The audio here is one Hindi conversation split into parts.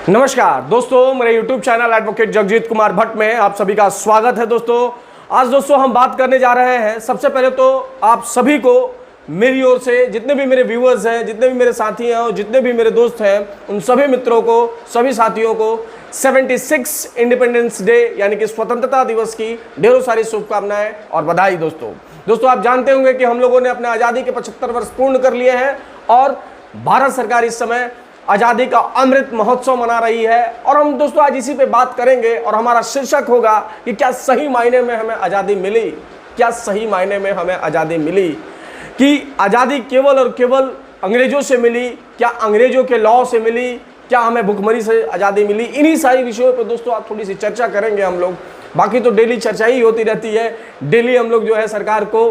नमस्कार दोस्तों, मेरे YouTube channel advocate Jagjit Kumar Bhatt में आप सभी का स्वागत है। दोस्तों आज दोस्तों हम बात करने जा रहे हैं। सबसे पहले तो आप सभी को मेरी ओर से, जितने भी मेरे व्यूअर्स हैं, जितने भी मेरे साथी हैं और जितने भी मेरे दोस्त हैं, उन सभी मित्रों को, सभी साथियों को 76 इंडिपेंडेंस डे यानी कि स्वतंत्रता दिवस की ढेरों सारी शुभकामनाएं और बधाई। दोस्तों आप जानते होंगे कि हम लोगों ने अपने आज़ादी के 75 वर्ष पूर्ण कर लिए हैं और भारत सरकार इस समय आज़ादी का अमृत महोत्सव मना रही है। और हम दोस्तों आज इसी पे बात करेंगे और हमारा शीर्षक होगा कि क्या सही मायने में हमें आज़ादी मिली, क्या सही मायने में हमें आज़ादी मिली, कि आज़ादी केवल और केवल अंग्रेजों से मिली, क्या अंग्रेजों के लॉ से मिली, क्या हमें भुखमरी से आज़ादी मिली। इन्हीं सारी विषयों पर दोस्तों आज थोड़ी सी चर्चा करेंगे हम लोग। बाकी तो डेली चर्चा ही होती रहती है। डेली हम लोग जो है सरकार को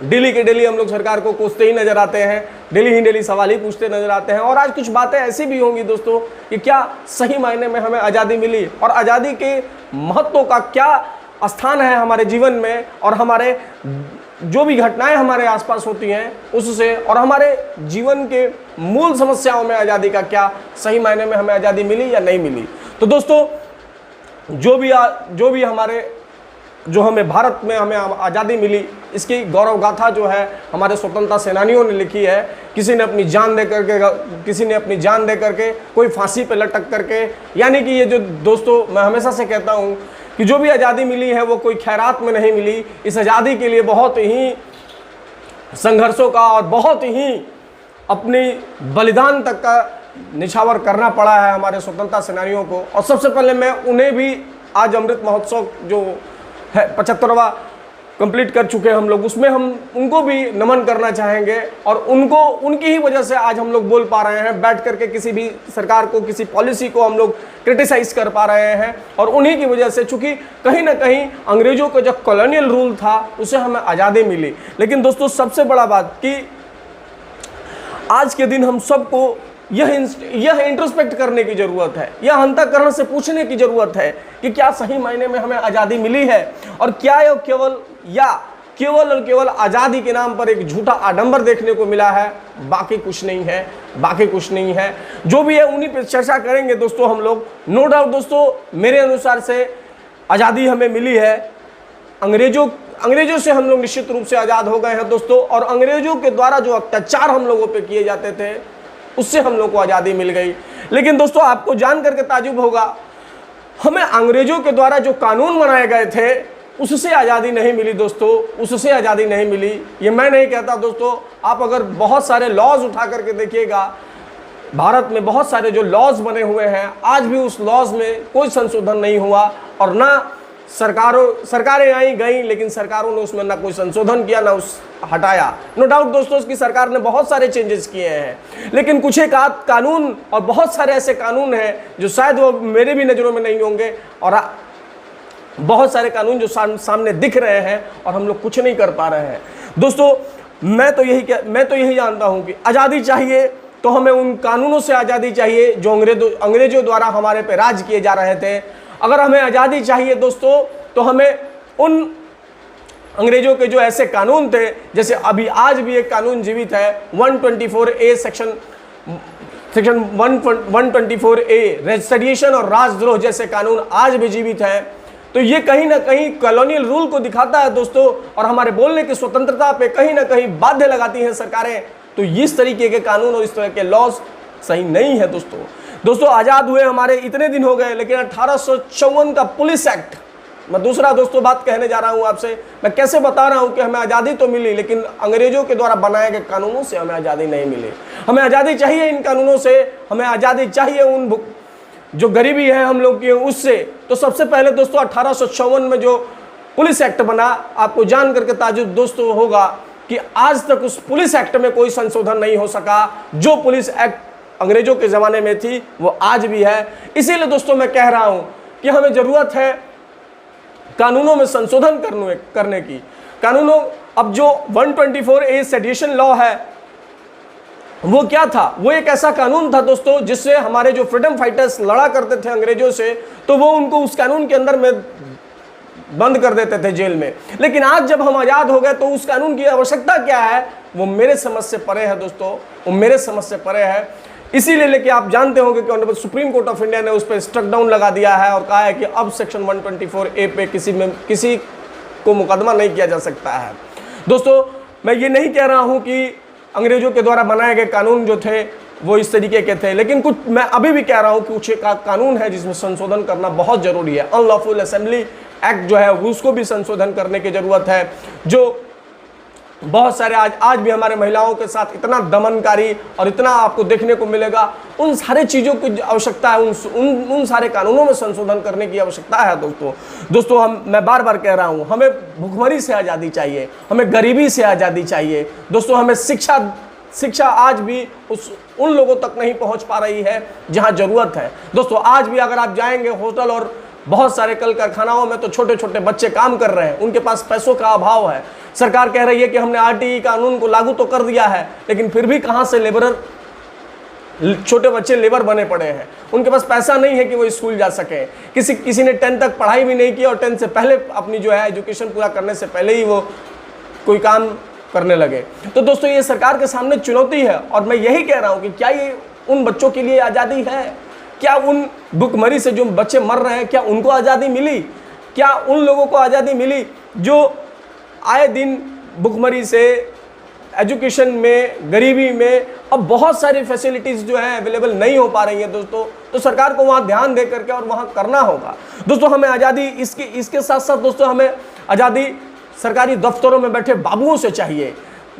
डेली हम लोग सरकार को कोसते ही नजर आते हैं, डेली सवाल ही पूछते नजर आते हैं। और आज कुछ बातें ऐसी भी होंगी दोस्तों कि क्या सही मायने में हमें आज़ादी मिली और आज़ादी के महत्व का क्या स्थान है हमारे जीवन में, और हमारे जो भी घटनाएं हमारे आसपास होती हैं उससे, और हमारे जीवन के मूल समस्याओं में आज़ादी का क्या सही मायने में हमें आज़ादी मिली या नहीं मिली। तो दोस्तों जो हमें भारत में हमें आज़ादी मिली, इसकी गौरव गाथा जो है हमारे स्वतंत्रता सेनानियों ने लिखी है। किसी ने अपनी जान दे करके, कोई फांसी पे लटक करके, यानी कि ये जो दोस्तों मैं हमेशा से कहता हूँ कि जो भी आज़ादी मिली है वो कोई खैरात में नहीं मिली। इस आज़ादी के लिए बहुत ही संघर्षों का और बहुत ही अपनी बलिदान तक का निछावर करना पड़ा है हमारे स्वतंत्रता सेनानियों को। और सबसे पहले मैं उन्हें भी आज अमृत महोत्सव जो है 75वां कंप्लीट कर चुके हैं हम लोग, उसमें हम उनको भी नमन करना चाहेंगे। और उनकी ही वजह से आज हम लोग बोल पा रहे हैं, बैठ करके किसी भी सरकार को, किसी पॉलिसी को हम लोग क्रिटिसाइज कर पा रहे हैं। और उन्हीं की वजह से, चूंकि कहीं ना कहीं अंग्रेजों का जो कॉलोनियल रूल था उसे हमें आज़ादी मिली। लेकिन दोस्तों सबसे बड़ा बात कि आज के दिन हम सबको यह इंट्रोस्पेक्ट करने की जरूरत है, यह अंतःकरण से पूछने की जरूरत है कि क्या सही मायने में हमें आज़ादी मिली है, और क्या यह केवल और केवल आज़ादी के नाम पर एक झूठा आडंबर देखने को मिला है, बाकी कुछ नहीं है। जो भी है उन्हीं पर चर्चा करेंगे दोस्तों हम लोग। नो डाउट दोस्तों, मेरे अनुसार से आज़ादी हमें मिली है। अंग्रेजों से हम लोग निश्चित रूप से आज़ाद हो गए हैं दोस्तों, और अंग्रेजों के द्वारा जो अत्याचार हम लोगों पर किए जाते थे उससे हम लोग को आज़ादी मिल गई। लेकिन दोस्तों आपको जान करके ताजुब होगा, हमें अंग्रेजों के द्वारा जो कानून बनाए गए थे उससे आज़ादी नहीं मिली दोस्तों, उससे आज़ादी नहीं मिली। ये मैं नहीं कहता दोस्तों, आप अगर बहुत सारे लॉज उठा करके देखिएगा, भारत में बहुत सारे जो लॉज बने हुए हैं आज भी उस लॉज में कोई संशोधन नहीं हुआ, और ना सरकारें आई गई, लेकिन सरकारों ने उसमें ना कोई संशोधन किया, ना उस हटाया। नो डाउट दोस्तों उसकी सरकार ने बहुत सारे चेंजेस किए हैं, लेकिन कुछ एक कानून और बहुत सारे ऐसे कानून हैं जो शायद वो मेरे भी नज़रों में नहीं होंगे, और बहुत सारे कानून जो सामने दिख रहे हैं और हम लोग कुछ नहीं कर पा रहे हैं। दोस्तों मैं तो यही जानता हूँ कि आज़ादी चाहिए तो हमें उन कानूनों से आज़ादी चाहिए जो अंग्रेजों द्वारा हमारे पे राज किए जा रहे थे। अगर हमें आज़ादी चाहिए दोस्तों तो हमें उन अंग्रेजों के जो ऐसे कानून थे, जैसे अभी आज भी एक कानून जीवित है 124A सेक्शन 124A रेस्टिट्यूशन और राजद्रोह जैसे कानून आज भी जीवित है। तो ये कहीं ना कहीं कॉलोनियल रूल को दिखाता है दोस्तों, और हमारे बोलने की स्वतंत्रता पे कहीं ना कहीं बाध्य लगाती हैं सरकारें। तो इस तरीके के कानून और इस तरह के लॉज सही नहीं है दोस्तों आज़ाद हुए हमारे इतने दिन हो गए, लेकिन 1854 का पुलिस एक्ट, मैं दूसरा दोस्तों बात कहने जा रहा हूं आपसे। मैं कैसे बता रहा हूं कि हमें आज़ादी तो मिली, लेकिन अंग्रेजों के द्वारा बनाए गए कानूनों से हमें आज़ादी नहीं मिली। हमें आज़ादी चाहिए इन कानूनों से, हमें आज़ादी चाहिए उन जो गरीबी है हम लोग की उससे। तो सबसे पहले दोस्तों 1854 में जो पुलिस एक्ट बना, आपको जान करके ताजुब दोस्तों होगा कि आज तक उस पुलिस एक्ट में कोई संशोधन नहीं हो सका। जो पुलिस एक्ट अंग्रेजों के ज़माने में थी वो आज भी है। इसीलिए दोस्तों मैं कह रहा हूं कि हमें ज़रूरत है कानूनों में संशोधन करने की। अब जो 124A सेडिशन लॉ है वो क्या था? वो एक ऐसा कानून था दोस्तों जिससे हमारे जो फ्रीडम फाइटर्स लड़ा करते थे अंग्रेजों से, तो वो उनको उस कानून के अंदर में बंद कर देते थे जेल में। लेकिन आज जब हम आज़ाद हो गए तो उस कानून की आवश्यकता क्या है वो मेरे समझ से परे है दोस्तों, वो मेरे समझ से परे है। इसीलिए लेके आप जानते होंगे कि honourable supreme court of India ने उस पर स्ट्रक डाउन लगा दिया है और कहा है कि अब सेक्शन 124A पे किसी को मुकदमा नहीं किया जा सकता है। दोस्तों, मैं ये नहीं कह रहा हूँ कि अंग्रेजों के द्वारा बनाए गए कानून जो थे वो इस तरीके के थे, लेकिन कुछ मैं अभी भी कह रहा हूँ कि कुछ कानून है जिसमें संशोधन करना बहुत जरूरी है। अनलॉफुल असेंबली एक्ट जो है उसको भी संशोधन करने की जरूरत है। जो बहुत सारे आज भी हमारे महिलाओं के साथ इतना दमनकारी और इतना आपको देखने को मिलेगा, उन सारे चीज़ों की आवश्यकता है, उन सारे कानूनों में संशोधन करने की आवश्यकता है। दोस्तों मैं बार बार कह रहा हूँ, हमें भुखमरी से आज़ादी चाहिए, हमें गरीबी से आज़ादी चाहिए। दोस्तों, हमें शिक्षा आज भी उन लोगों तक नहीं पहुँच पा रही है जहाँ ज़रूरत है। दोस्तों, आज भी अगर आप जाएंगे होटल और बहुत सारे कल कारखानाओं में तो छोटे छोटे बच्चे काम कर रहे हैं, उनके पास पैसों का अभाव है। सरकार कह रही है कि हमने RTE कानून को लागू तो कर दिया है, लेकिन फिर भी कहां से छोटे बच्चे लेबर बने पड़े हैं। उनके पास पैसा नहीं है कि वो स्कूल जा सके। किसी ने 10 तक पढ़ाई भी नहीं की और 10 से पहले अपनी जो है एजुकेशन पूरा करने से पहले ही वो कोई काम करने लगे। तो दोस्तों, ये सरकार के सामने चुनौती है और मैं यही कह रहा हूं कि क्या ये उन बच्चों के लिए आज़ादी है? क्या उन भुखमरी से जो बच्चे मर रहे हैं, क्या उनको आज़ादी मिली? क्या उन लोगों को आज़ादी मिली जो आए दिन भुखमरी से, एजुकेशन में, गरीबी में, अब बहुत सारी फैसिलिटीज़ जो है अवेलेबल नहीं हो पा रही हैं दोस्तों? तो सरकार को वहाँ ध्यान दे करके और वहाँ करना होगा। दोस्तों, हमें आज़ादी इसके साथ साथ दोस्तों हमें आज़ादी सरकारी दफ्तरों में बैठे बाबुओं से चाहिए।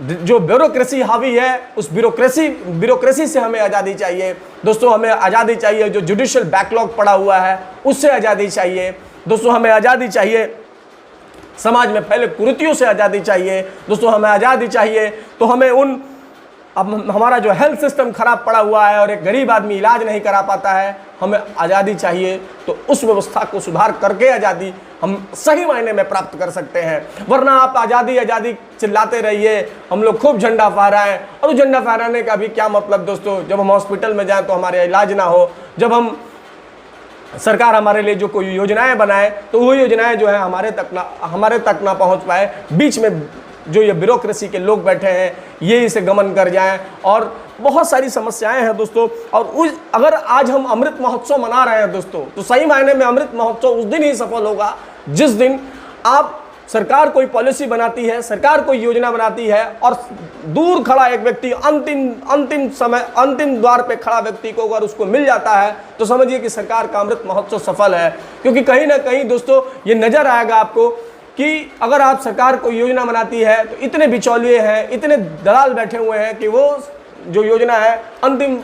जो ब्यूरोक्रेसी हावी है उस ब्यूरोक्रेसी से हमें आज़ादी चाहिए। दोस्तों, हमें आज़ादी चाहिए। जो जुडिशियल बैकलॉग पड़ा हुआ है उससे आज़ादी चाहिए। दोस्तों, हमें आज़ादी चाहिए। समाज में फैले कुरीतियों से आज़ादी चाहिए। दोस्तों, हमें आज़ादी चाहिए तो हमें अब हमारा जो हेल्थ सिस्टम खराब पड़ा हुआ है और एक गरीब आदमी इलाज नहीं करा पाता है, हमें आज़ादी चाहिए तो उस व्यवस्था को सुधार करके आज़ादी हम सही मायने में प्राप्त कर सकते हैं। वरना आप आज़ादी आज़ादी चिल्लाते रहिए, हम लोग खूब झंडा फहराएं, और उस झंडा फहराने का भी क्या मतलब दोस्तों, जब हम हॉस्पिटल में जाएं तो हमारे इलाज ना हो, जब सरकार हमारे लिए जो कोई योजनाएं बनाए तो वो योजनाएं जो है हमारे तक ना पहुंच पाए, बीच में जो ये ब्यूरोक्रेसी के लोग बैठे हैं ये इसे गमन कर जाएं, और बहुत सारी समस्याएं हैं दोस्तों। और अगर आज हम अमृत महोत्सव मना रहे हैं दोस्तों, तो सही मायने में अमृत महोत्सव उस दिन ही सफल होगा जिस दिन सरकार कोई पॉलिसी बनाती है, सरकार कोई योजना बनाती है और दूर खड़ा एक व्यक्ति, अंतिम द्वार पे खड़ा व्यक्ति को अगर उसको मिल जाता है तो समझिए कि सरकार का अमृत महोत्सव सफल है। क्योंकि कहीं ना कहीं दोस्तों ये नजर आएगा आपको कि अगर आप सरकार कोई योजना बनाती है तो इतने बिचौलिए हैं, इतने दलाल बैठे हुए हैं कि वो जो योजना है अंतिम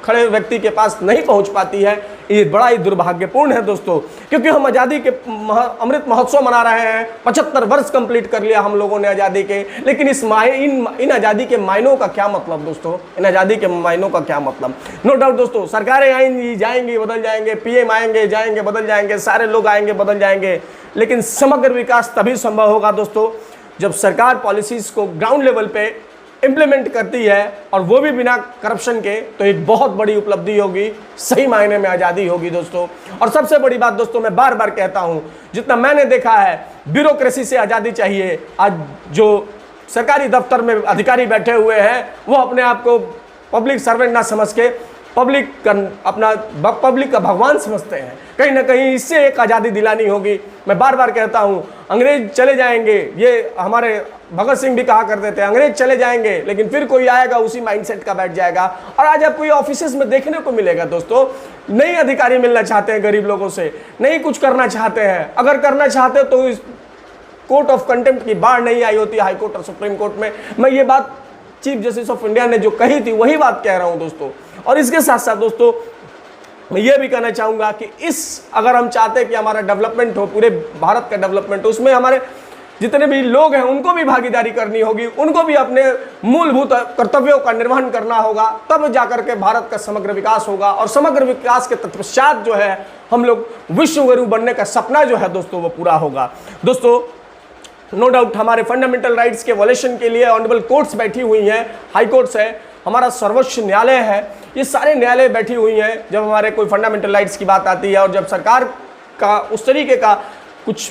खड़े व्यक्ति के पास नहीं पहुंच पाती है। ये बड़ा ही दुर्भाग्यपूर्ण है दोस्तों, क्योंकि हम आज़ादी के अमृत महोत्सव मना रहे हैं। 75 वर्ष कंप्लीट कर लिया हम लोगों ने आज़ादी के, लेकिन इन आज़ादी के मायनों का क्या मतलब दोस्तों? इन आज़ादी के मायनों का क्या मतलब? नो डाउट दोस्तों, सरकारें आएंगी जाएंगी बदल जाएंगे, PM आएंगे जाएंगे बदल जाएंगे, सारे लोग आएंगे बदल जाएंगे, लेकिन समग्र विकास तभी संभव होगा दोस्तों जब सरकार पॉलिसीज़ को ग्राउंड लेवल पे इम्प्लीमेंट करती है, और वो भी बिना करप्शन के। तो एक बहुत बड़ी उपलब्धि होगी, सही मायने में आज़ादी होगी दोस्तों। और सबसे बड़ी बात दोस्तों, मैं बार बार कहता हूँ, जितना मैंने देखा है ब्यूरोक्रेसी से आज़ादी चाहिए। आज जो सरकारी दफ्तर में अधिकारी बैठे हुए हैं वो अपने आप को पब्लिक सर्वेंट ना समझ के पब्लिक का भगवान समझते हैं। कहीं ना कहीं इससे एक आज़ादी दिलानी होगी। मैं बार बार कहता हूँ, अंग्रेज चले जाएंगे, ये हमारे भगत सिंह भी कहा करते थे, अंग्रेज चले जाएंगे लेकिन फिर कोई आएगा उसी माइंडसेट का बैठ जाएगा। और आज आपको ये ऑफिसेस में देखने को मिलेगा दोस्तों, नए अधिकारी मिलना चाहते हैं गरीब लोगों से, नहीं कुछ करना चाहते हैं। अगर करना चाहते तो इस कोर्ट ऑफ कंटेम्प्ट की बाढ़ नहीं आई होती हाई कोर्ट और सुप्रीम कोर्ट में। मैं ये बात चीफ जस्टिस ऑफ इंडिया ने जो कही थी वही बात कह रहा हूँ दोस्तों। और इसके साथ साथ दोस्तों मैं ये भी कहना चाहूँगा कि अगर हम चाहते हैं कि हमारा डेवलपमेंट हो, पूरे भारत का डेवलपमेंट हो, उसमें हमारे जितने भी लोग हैं उनको भी भागीदारी करनी होगी, उनको भी अपने मूलभूत कर्तव्यों का निर्वहन करना होगा, तब जाकर के भारत का समग्र विकास होगा। और समग्र विकास के तत्पश्चात जो है हम लोग विश्व गुरु बनने का सपना जो है दोस्तों वो पूरा होगा। दोस्तों नो डाउट हमारे फंडामेंटल राइट्स के वॉल्यूशन के लिए ऑनरेबल कोर्ट्स बैठी हुई हैं, हाई कोर्ट्स है, हमारा सर्वोच्च न्यायालय है, ये सारे न्यायालय बैठी हुई हैं जब हमारे कोई फंडामेंटल राइट्स की बात आती है। और जब सरकार का उस तरीके का कुछ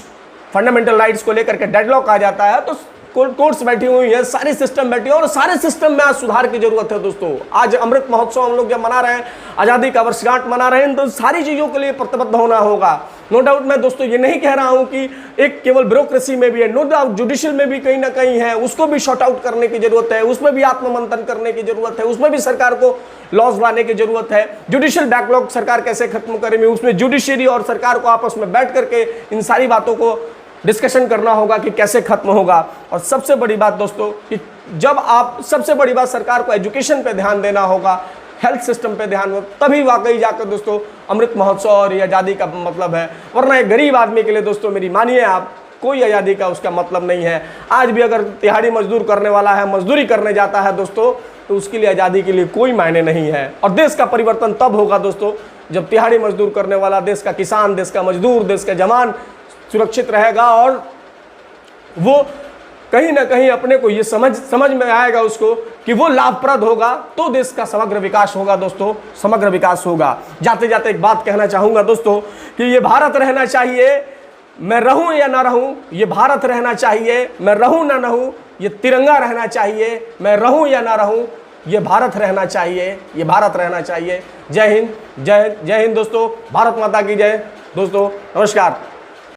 फंडामेंटल राइट्स को लेकर के डेडलॉक आ जाता है तो कोर्ट्स बैठी हुई है, सारे सिस्टम बैठी है और सारे सिस्टम में आज सुधार की जरूरत है दोस्तों। आज अमृत महोत्सव हम लोग जब मना रहे हैं, आज़ादी का वर्षगांठ मना रहे हैं, तो सारी चीज़ों के लिए प्रतिबद्ध होना होगा। नो डाउट मैं दोस्तों ये नहीं कह रहा हूं कि एक केवल ब्यूरोक्रेसी में भी है, नो डाउट जुडिशियल में भी कहीं ना कहीं है, उसको भी शॉर्ट आउट करने की जरूरत है, उसमें भी आत्ममंथन करने की जरूरत है, उसमें भी सरकार को लॉस लाने की जरूरत है। जुडिशियल बैकलॉग सरकार कैसे खत्म करेंगे, उसमें जुडिशियरी और सरकार को आपस में बैठ करके इन सारी बातों को डिस्कशन करना होगा कि कैसे खत्म होगा। और सबसे बड़ी बात दोस्तों कि जब आप, सबसे बड़ी बात सरकार को एजुकेशन पे ध्यान देना होगा, हेल्थ सिस्टम पे ध्यान हो, तभी वाकई जाकर दोस्तों अमृत महोत्सव और ये आज़ादी का मतलब है। वरना एक गरीब आदमी के लिए दोस्तों मेरी मानिए आप, कोई आज़ादी का उसका मतलब नहीं है। आज भी अगर दिहाड़ी मजदूर करने वाला है, मजदूरी करने जाता है दोस्तों, तो उसके लिए आज़ादी के लिए कोई मायने नहीं है। और देश का परिवर्तन तब होगा दोस्तों जब दिहाड़ी मजदूर करने वाला, देश का किसान, देश का मजदूर, देश का जवान सुरक्षित रहेगा और वो कहीं ना कहीं अपने को ये समझ में आएगा उसको कि वो लाभप्रद होगा, तो देश का समग्र विकास होगा दोस्तों, समग्र विकास होगा। जाते जाते एक बात कहना चाहूँगा दोस्तों कि ये भारत रहना चाहिए, मैं रहूं या ना रहूं, ये भारत रहना चाहिए, मैं रहूं ना रहूं, ये तिरंगा रहना चाहिए, मैं रहूं या ना रहूं, ये भारत रहना चाहिए, ये भारत रहना चाहिए। जय हिंद, जय हिंद, जय हिंद दोस्तों, भारत माता की जय दोस्तों, नमस्कार।